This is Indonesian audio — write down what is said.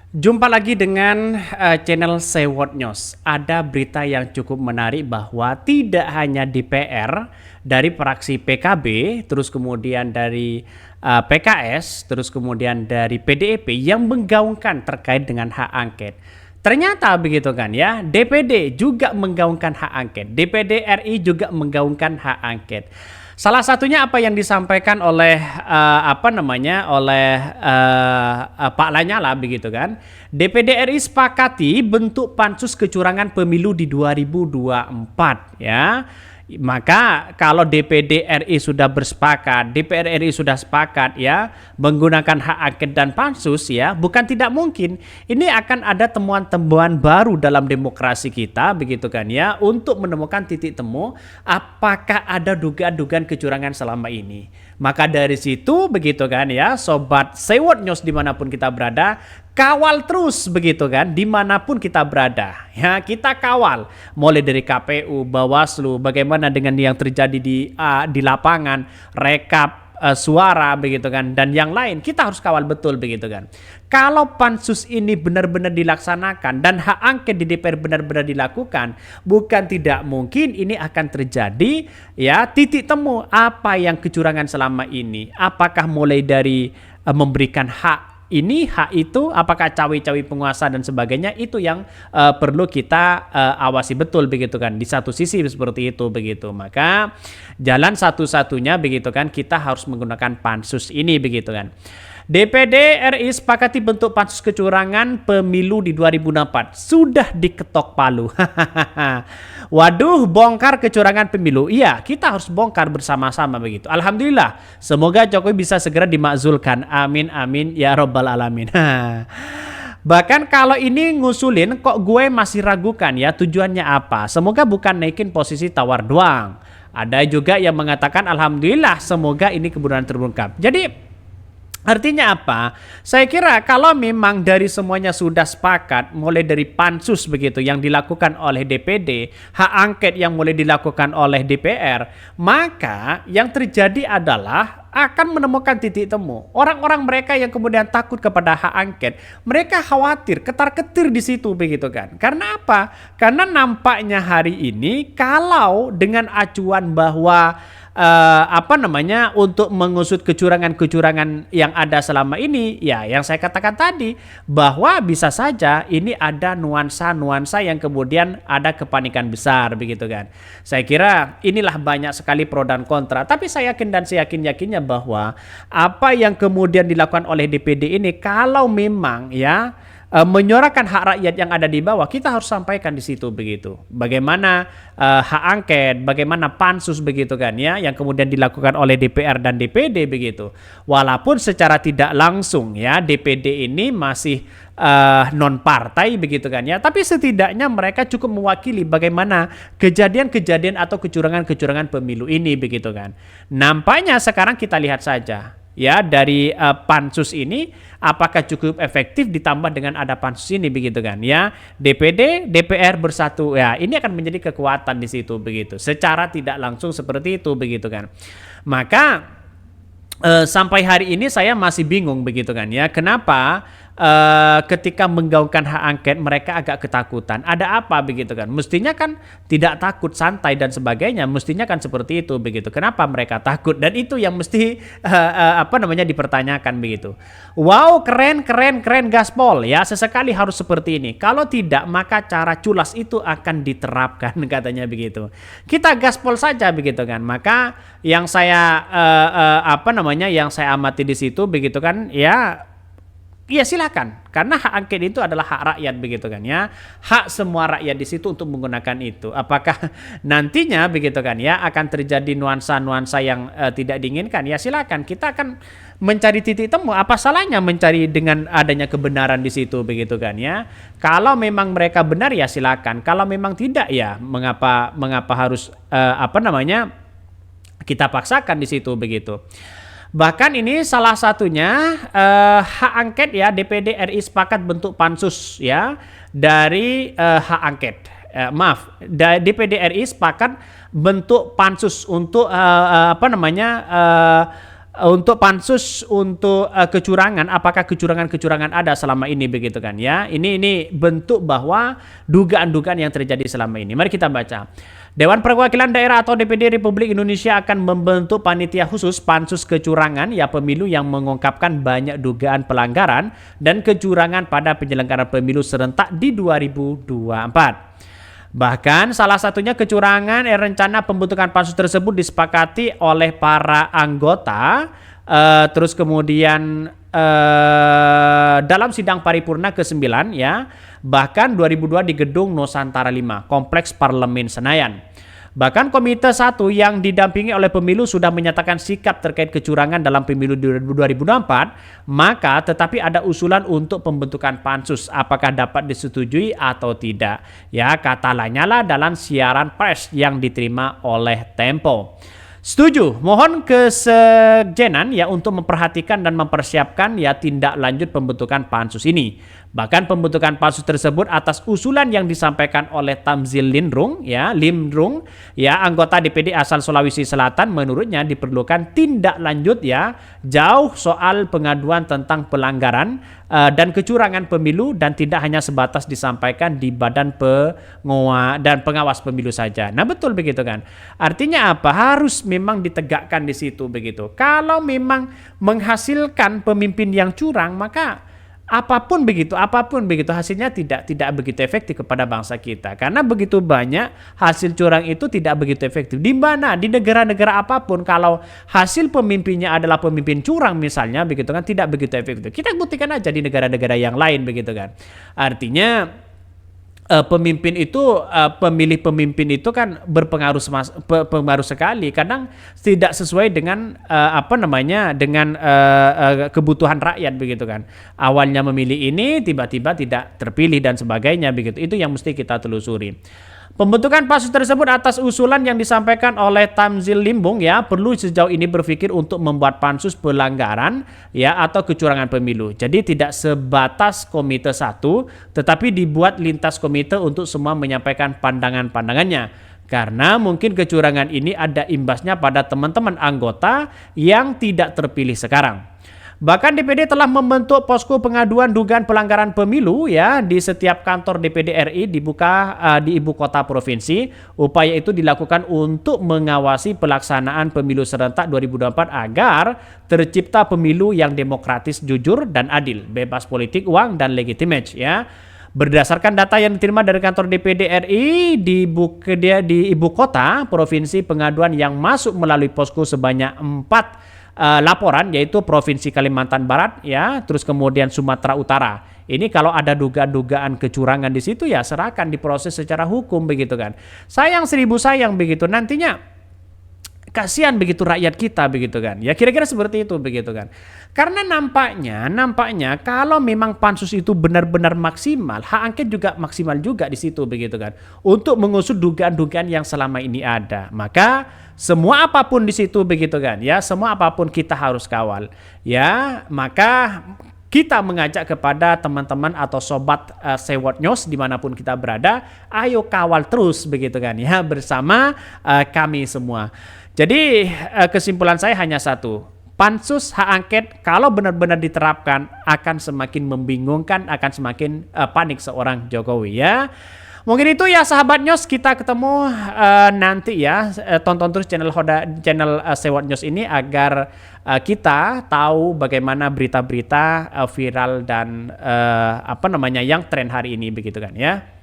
Jumpa lagi dengan channel Sewot News. Ada berita yang cukup menarik bahwa tidak hanya DPR dari fraksi PKB, terus kemudian dari PKS, terus kemudian dari PDIP yang menggaungkan terkait dengan hak angket. Ternyata begitu kan ya, DPD juga menggaungkan hak angket, DPD RI juga menggaungkan hak angket. Salah satunya apa yang disampaikan oleh Pak Lanyala begitu kan. DPD RI sepakati bentuk pansus kecurangan pemilu di 2024 ya. Maka kalau DPD RI sudah bersepakat, DPR RI sudah sepakat ya menggunakan hak angket dan pansus ya, bukan tidak mungkin ini akan ada temuan-temuan baru dalam demokrasi kita begitu kan ya, untuk menemukan titik temu apakah ada dugaan-dugaan kecurangan selama ini. Maka dari situ begitu kan ya, sobat Sewot News dimanapun kita berada, kawal terus begitu kan, dimanapun kita berada ya, kita kawal mulai dari KPU, Bawaslu, bagaimana dengan yang terjadi di lapangan, rekap suara begitu kan, dan yang lain kita harus kawal betul begitu kan. Kalau pansus ini benar-benar dilaksanakan dan hak angket di DPR benar-benar dilakukan, bukan tidak mungkin ini akan terjadi ya titik temu apa yang kecurangan selama ini. Apakah mulai dari memberikan hak ini, hak itu, apakah cawe-cawe penguasa dan sebagainya, itu yang perlu kita awasi betul begitu kan. Di satu sisi seperti itu begitu. Maka jalan satu-satunya begitu kan, kita harus menggunakan pansus ini begitu kan. DPD RI sepakati bentuk pansus kecurangan pemilu di 2024. Sudah diketok palu. Waduh, bongkar kecurangan pemilu. Iya, kita harus bongkar bersama-sama begitu. Alhamdulillah, semoga Jokowi bisa segera dimakzulkan. Amin, amin, ya robbal alamin. Bahkan kalau ini ngusulin, kok gue masih ragukan ya tujuannya apa. Semoga bukan naikin posisi tawar doang. Ada juga yang mengatakan alhamdulillah, semoga ini kebenaran terungkap. Jadi artinya apa? Saya kira kalau memang dari semuanya sudah sepakat, mulai dari pansus begitu yang dilakukan oleh DPD, hak angket yang mulai dilakukan oleh DPR, maka yang terjadi adalah akan menemukan titik temu. Orang-orang mereka yang kemudian takut kepada hak angket, mereka khawatir, ketar-ketir di situ begitu kan. Karena apa? Karena nampaknya hari ini kalau dengan acuan bahwa untuk mengusut kecurangan-kecurangan yang ada selama ini, ya yang saya katakan tadi, bahwa bisa saja ini ada nuansa-nuansa yang kemudian ada kepanikan besar begitu kan. Saya kira inilah banyak sekali pro dan kontra, tapi saya yakin dan saya yakin-yakinnya bahwa apa yang kemudian dilakukan oleh DPD ini, kalau memang ya menyuarakan hak rakyat yang ada di bawah, kita harus sampaikan di situ begitu. Bagaimana hak angket, bagaimana pansus begitu kan ya, yang kemudian dilakukan oleh DPR dan DPD begitu. Walaupun secara tidak langsung ya DPD ini masih non partai begitu kan ya, tapi setidaknya mereka cukup mewakili bagaimana kejadian-kejadian atau kecurangan-kecurangan pemilu ini begitu kan. Nampaknya sekarang kita lihat saja ya dari pansus ini apakah cukup efektif ditambah dengan ada pansus ini begitu kan ya. DPD DPR bersatu ya, ini akan menjadi kekuatan di situ begitu, secara tidak langsung seperti itu begitu kan. Maka sampai hari ini saya masih bingung begitu kan ya, kenapa ketika menggaungkan hak angket mereka agak ketakutan. Ada apa begitu kan? Mestinya kan tidak takut, santai dan sebagainya. Mestinya kan seperti itu begitu. Kenapa mereka takut? Dan itu yang mesti dipertanyakan begitu. Wow, keren gaspol ya. Sesekali harus seperti ini. Kalau tidak maka cara culas itu akan diterapkan katanya begitu. Kita gaspol saja begitu kan. Maka yang saya yang saya amati di situ begitu kan ya. Iya silakan, karena hak angket itu adalah hak rakyat begitu kan ya, hak semua rakyat di situ untuk menggunakan itu. Apakah nantinya begitu kan ya akan terjadi nuansa-nuansa yang tidak diinginkan? Ya silakan, kita akan mencari titik temu. Apa salahnya mencari dengan adanya kebenaran di situ begitu kan ya? Kalau memang mereka benar ya silakan. Kalau memang tidak ya mengapa harus kita paksakan di situ begitu. Bahkan ini salah satunya hak angket ya, DPD RI sepakat bentuk pansus ya dari hak angket. DPD RI sepakat bentuk pansus untuk Untuk pansus untuk kecurangan, apakah kecurangan-kecurangan ada selama ini begitu kan ya? Ini bentuk bahwa dugaan-dugaan yang terjadi selama ini. Mari kita baca. Dewan Perwakilan Daerah atau DPD Republik Indonesia akan membentuk panitia khusus pansus kecurangan ya pemilu yang mengungkapkan banyak dugaan pelanggaran dan kecurangan pada penyelenggaraan pemilu serentak di 2024. Bahkan salah satunya kecurangan rencana pembentukan pansus tersebut disepakati oleh para anggota terus kemudian dalam sidang paripurna ke-9 ya, bahkan 2002 di Gedung Nusantara 5, Kompleks Parlemen Senayan. Bahkan Komite 1 yang didampingi oleh pemilu sudah menyatakan sikap terkait kecurangan dalam pemilu 2024, maka tetapi ada usulan untuk pembentukan pansus apakah dapat disetujui atau tidak. Ya, kata Lanyala dalam siaran pers yang diterima oleh Tempo. Setuju, mohon kesekjenan ya untuk memperhatikan dan mempersiapkan ya tindak lanjut pembentukan pansus ini. Bahkan pembentukan pansus tersebut atas usulan yang disampaikan oleh Tamzil Limrung ya, anggota DPD asal Sulawesi Selatan, menurutnya diperlukan tindak lanjut ya jauh soal pengaduan tentang pelanggaran dan kecurangan pemilu dan tidak hanya sebatas disampaikan di Badan Pengawas Pemilu saja. Nah, betul begitu kan? Artinya apa? Harus memang ditegakkan di situ begitu. Kalau memang menghasilkan pemimpin yang curang, maka apapun begitu hasilnya tidak begitu efektif kepada bangsa kita, karena begitu banyak hasil curang itu tidak begitu efektif. Di mana di negara-negara apapun kalau hasil pemimpinnya adalah pemimpin curang misalnya begitu kan, tidak begitu efektif. Kita buktikan aja di negara-negara yang lain begitu kan. Artinya pemilih pemimpin itu kan berpengaruh sekali. Kadang tidak sesuai dengan kebutuhan rakyat begitu kan. Awalnya memilih ini, tiba-tiba tidak terpilih dan sebagainya begitu. Itu yang mesti kita telusuri. Pembentukan pansus tersebut atas usulan yang disampaikan oleh Tamzil Limrung ya, perlu sejauh ini berpikir untuk membuat pansus pelanggaran ya atau kecurangan pemilu. Jadi tidak sebatas Komite 1, tetapi dibuat lintas komite untuk semua menyampaikan pandangan-pandangannya. Karena mungkin kecurangan ini ada imbasnya pada teman-teman anggota yang tidak terpilih sekarang. Bahkan DPD telah membentuk posko pengaduan dugaan pelanggaran pemilu ya di setiap kantor DPD RI dibuka di ibu kota provinsi. Upaya itu dilakukan untuk mengawasi pelaksanaan pemilu serentak 2024 agar tercipta pemilu yang demokratis, jujur dan adil, bebas politik uang dan legitimate ya. Berdasarkan data yang diterima dari kantor DPD RI di ibu kota provinsi, pengaduan yang masuk melalui posko sebanyak 4 laporan, yaitu Provinsi Kalimantan Barat ya, terus kemudian Sumatera Utara. Ini kalau ada dugaan-dugaan kecurangan di situ ya serahkan diproses secara hukum begitu kan. Sayang seribu sayang begitu, nantinya kasihan begitu rakyat kita begitu kan. Ya kira-kira seperti itu begitu kan. Karena nampaknya kalau memang pansus itu benar-benar maksimal, hak angket juga maksimal juga di situ begitu kan. Untuk mengusut dugaan-dugaan yang selama ini ada. Maka semua apapun di situ begitu kan ya, semua apapun kita harus kawal ya. Maka kita mengajak kepada teman-teman atau sobat Sewot News dimanapun kita berada, ayo kawal terus begitu kan ya bersama kami semua. Jadi kesimpulan saya hanya satu, pansus hak angket kalau benar-benar diterapkan akan semakin membingungkan, akan semakin panik seorang Jokowi ya. Mungkin itu ya sahabat News, kita ketemu nanti ya. Tonton terus channel Sewot News ini agar kita tahu bagaimana berita-berita viral dan yang tren hari ini begitu kan ya.